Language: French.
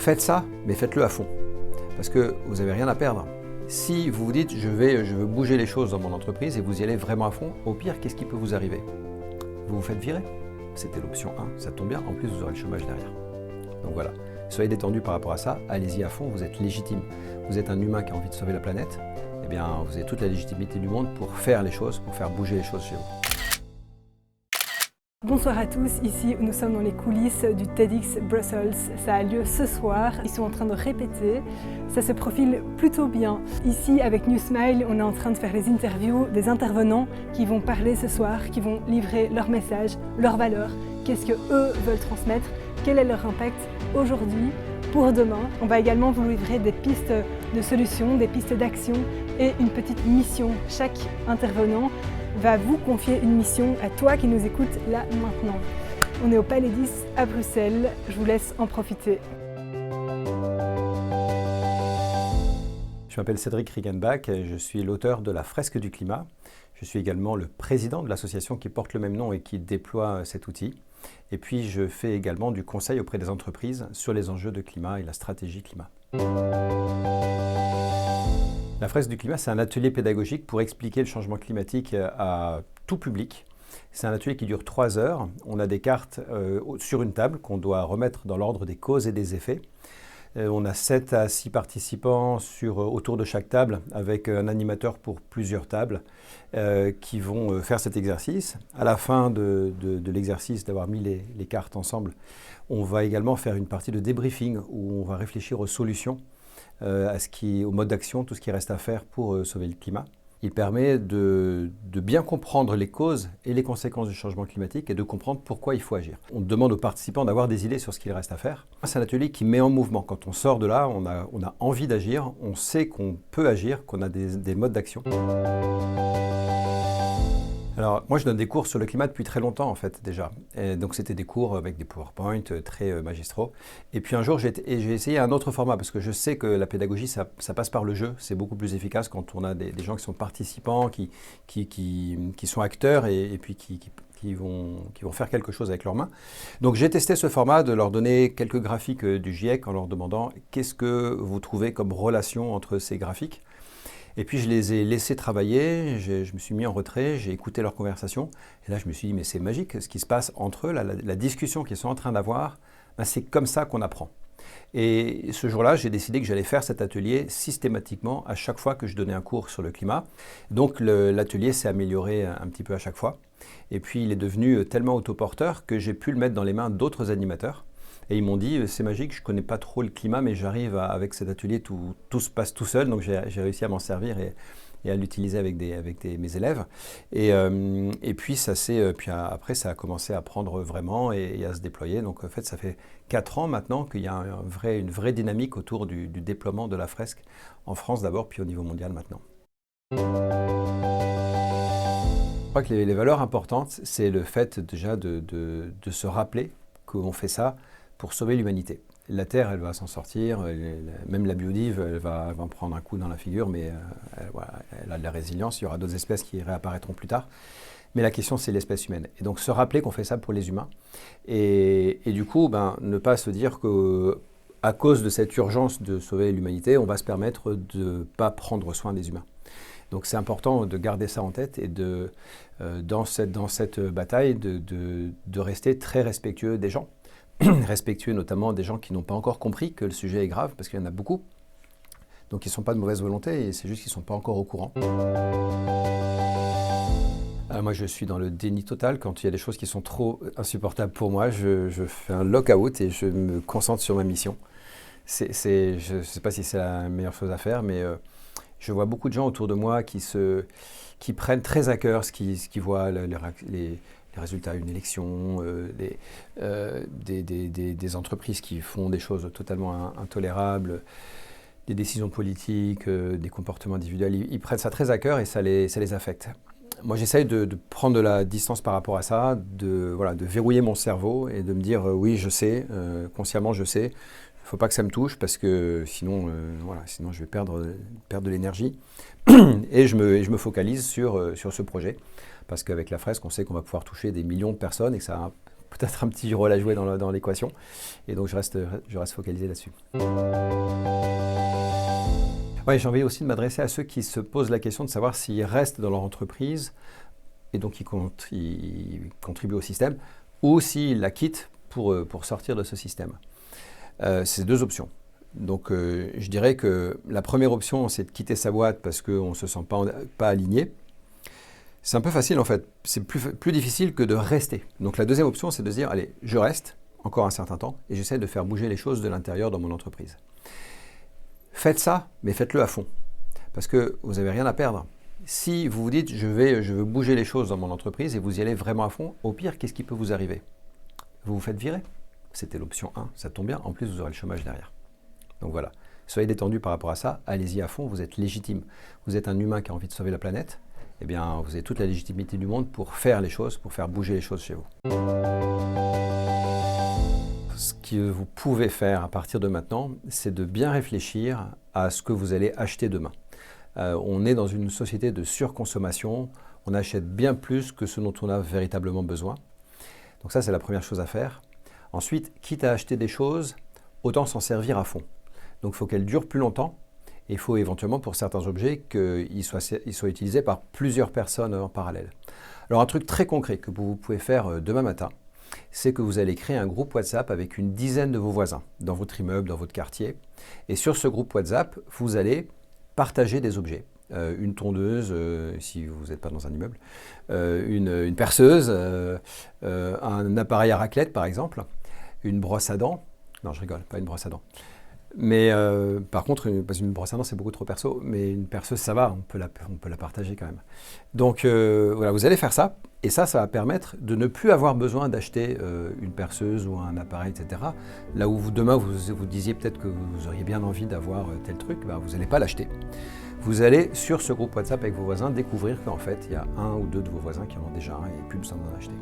faites ça, mais faites-le à fond, parce que vous n'avez rien à perdre. Si vous vous dites je veux bouger les choses dans mon entreprise et vous y allez vraiment à fond, au pire, qu'est-ce qui peut vous arriver? Vous vous faites virer. C'était l'option 1, ça tombe bien, en plus vous aurez le chômage derrière. Donc voilà, soyez détendus par rapport à ça, allez-y à fond, vous êtes légitime. Vous êtes un humain qui a envie de sauver la planète, eh bien vous avez toute la légitimité du monde pour faire les choses, pour faire bouger les choses chez vous. Bonsoir à tous, ici nous sommes dans les coulisses du TEDx Brussels. Ça a lieu ce soir, ils sont en train de répéter, ça se profile plutôt bien. Ici avec New Smile, on est en train de faire les interviews des intervenants qui vont parler ce soir, qui vont livrer leur message, leurs valeurs, qu'est-ce qu'eux veulent transmettre, quel est leur impact aujourd'hui, pour demain. On va également vous livrer des pistes de solutions, des pistes d'action et une petite mission. Chaque intervenant va vous confier une mission à toi qui nous écoutes là maintenant. On est au Palais 10 à Bruxelles, je vous laisse en profiter. Je m'appelle Cédric Riggenbach et je suis l'auteur de la fresque du climat. Je suis également le président de l'association qui porte le même nom et qui déploie cet outil. Et puis je fais également du conseil auprès des entreprises sur les enjeux de climat et la stratégie climat. La fresque du climat, c'est un atelier pédagogique pour expliquer le changement climatique à tout public. C'est un atelier qui dure 3 heures. On a des cartes sur une table qu'on doit remettre dans l'ordre des causes et des effets. On a 7 à 6 participants autour de chaque table avec un animateur pour plusieurs tables qui vont faire cet exercice. À la fin de l'exercice, d'avoir mis les cartes ensemble, on va également faire une partie de débriefing où on va réfléchir aux solutions, au mode d'action, tout ce qui reste à faire pour sauver le climat. Il permet de bien comprendre les causes et les conséquences du changement climatique et de comprendre pourquoi il faut agir. On demande aux participants d'avoir des idées sur ce qu'il reste à faire. C'est un atelier qui met en mouvement. Quand on sort de là, on a envie d'agir, on sait qu'on peut agir, qu'on a des modes d'action. Alors, moi, je donne des cours sur le climat depuis très longtemps, en fait, déjà. Et donc, c'était des cours avec des PowerPoint très magistraux. Et puis, un jour, j'ai essayé un autre format, parce que je sais que la pédagogie, ça passe par le jeu. C'est beaucoup plus efficace quand on a des gens qui sont participants, qui sont acteurs et puis qui vont faire quelque chose avec leurs mains. Donc, j'ai testé ce format de leur donner quelques graphiques du GIEC en leur demandant qu'est-ce que vous trouvez comme relation entre ces graphiques. Et puis je les ai laissés travailler, je me suis mis en retrait, j'ai écouté leur conversation. Et là je me suis dit mais c'est magique ce qui se passe entre eux, la discussion qu'ils sont en train d'avoir, ben, c'est comme ça qu'on apprend. Et ce jour-là, j'ai décidé que j'allais faire cet atelier systématiquement à chaque fois que je donnais un cours sur le climat. Donc l'atelier s'est amélioré un petit peu à chaque fois. Et puis il est devenu tellement autoporteur que j'ai pu le mettre dans les mains d'autres animateurs. Et ils m'ont dit, c'est magique, je ne connais pas trop le climat, mais j'arrive avec cet atelier, tout se passe tout seul, donc j'ai réussi à m'en servir et à l'utiliser avec mes élèves. Et puis, après, ça a commencé à prendre vraiment et à se déployer. Donc en fait, ça fait 4 ans maintenant qu'il y a une vraie dynamique autour du déploiement de la fresque, en France d'abord, puis au niveau mondial maintenant. Je crois que les valeurs importantes, c'est le fait déjà de se rappeler qu'on fait ça pour sauver l'humanité. La Terre, elle va s'en sortir, même la biodive, elle va en prendre un coup dans la figure, mais elle a de la résilience, il y aura d'autres espèces qui réapparaîtront plus tard. Mais la question, c'est l'espèce humaine. Et donc, se rappeler qu'on fait ça pour les humains. Et du coup, ne pas se dire qu'à cause de cette urgence de sauver l'humanité, on va se permettre de ne pas prendre soin des humains. Donc c'est important de garder ça en tête et dans cette bataille de rester très respectueux des gens. Respectueux notamment des gens qui n'ont pas encore compris que le sujet est grave, parce qu'il y en a beaucoup. Donc ils ne sont pas de mauvaise volonté, et c'est juste qu'ils ne sont pas encore au courant. Moi je suis dans le déni total. Quand il y a des choses qui sont trop insupportables pour moi, je fais un lock-out et je me concentre sur ma mission. Je ne sais pas si c'est la meilleure chose à faire, mais je vois beaucoup de gens autour de moi qui prennent très à cœur ce qu'ils voient, les résultats d'une élection, des entreprises qui font des choses totalement intolérables, des décisions politiques, des comportements individuels. Ils prennent ça très à cœur et ça les affecte. Moi, j'essaye de prendre de la distance par rapport à ça, de verrouiller mon cerveau et de me dire oui, je sais, consciemment je sais, il ne faut pas que ça me touche parce que sinon je vais perdre de l'énergie. Et je me focalise sur ce projet. Parce qu'avec la fresque, on sait qu'on va pouvoir toucher des millions de personnes et que ça peut-être un petit rôle à jouer dans l'équation. Et donc je reste focalisé là-dessus. Ouais, j'ai envie aussi de m'adresser à ceux qui se posent la question de savoir s'ils restent dans leur entreprise et donc ils contribuent au système, ou s'ils la quittent pour sortir de ce système. C'est deux options. Donc je dirais que la première option, c'est de quitter sa boîte parce qu'on ne se sent pas aligné. C'est un peu facile en fait, c'est plus difficile que de rester. Donc la deuxième option, c'est de se dire, allez, je reste encore un certain temps et j'essaie de faire bouger les choses de l'intérieur dans mon entreprise. Faites ça, mais faites-le à fond, parce que vous n'avez rien à perdre. Si vous vous dites, je veux bouger les choses dans mon entreprise et vous y allez vraiment à fond, au pire, qu'est-ce qui peut vous arriver? Vous vous faites virer. C'était l'option 1, ça tombe bien, en plus vous aurez le chômage derrière. Donc voilà, soyez détendu par rapport à ça, allez-y à fond, vous êtes légitime. Vous êtes un humain qui a envie de sauver la planète, eh bien vous avez toute la légitimité du monde pour faire les choses, pour faire bouger les choses chez vous. Ce que vous pouvez faire à partir de maintenant, c'est de bien réfléchir à ce que vous allez acheter demain. On est dans une société de surconsommation, on achète bien plus que ce dont on a véritablement besoin. Donc ça, c'est la première chose à faire. Ensuite, quitte à acheter des choses, autant s'en servir à fond. Donc il faut qu'elles durent plus longtemps et il faut éventuellement pour certains objets qu'ils soient utilisés par plusieurs personnes en parallèle. Alors un truc très concret que vous pouvez faire demain matin, c'est que vous allez créer un groupe WhatsApp avec une dizaine de vos voisins dans votre immeuble, dans votre quartier. Et sur ce groupe WhatsApp, vous allez partager des objets. Une tondeuse, si vous n'êtes pas dans un immeuble, une perceuse, un appareil à raclette par exemple, une brosse à dents. Non, je rigole, pas une brosse à dents. Mais par contre, parce qu'une brosse à dents c'est beaucoup trop perso, mais une perceuse ça va, on peut la partager quand même. Donc voilà, vous allez faire ça, et ça va permettre de ne plus avoir besoin d'acheter une perceuse ou un appareil, etc. Là où demain vous disiez peut-être que vous auriez bien envie d'avoir tel truc, vous n'allez pas l'acheter. Vous allez sur ce groupe WhatsApp avec vos voisins découvrir qu'en fait il y a un ou deux de vos voisins qui en ont déjà un et plus besoin d'en acheter.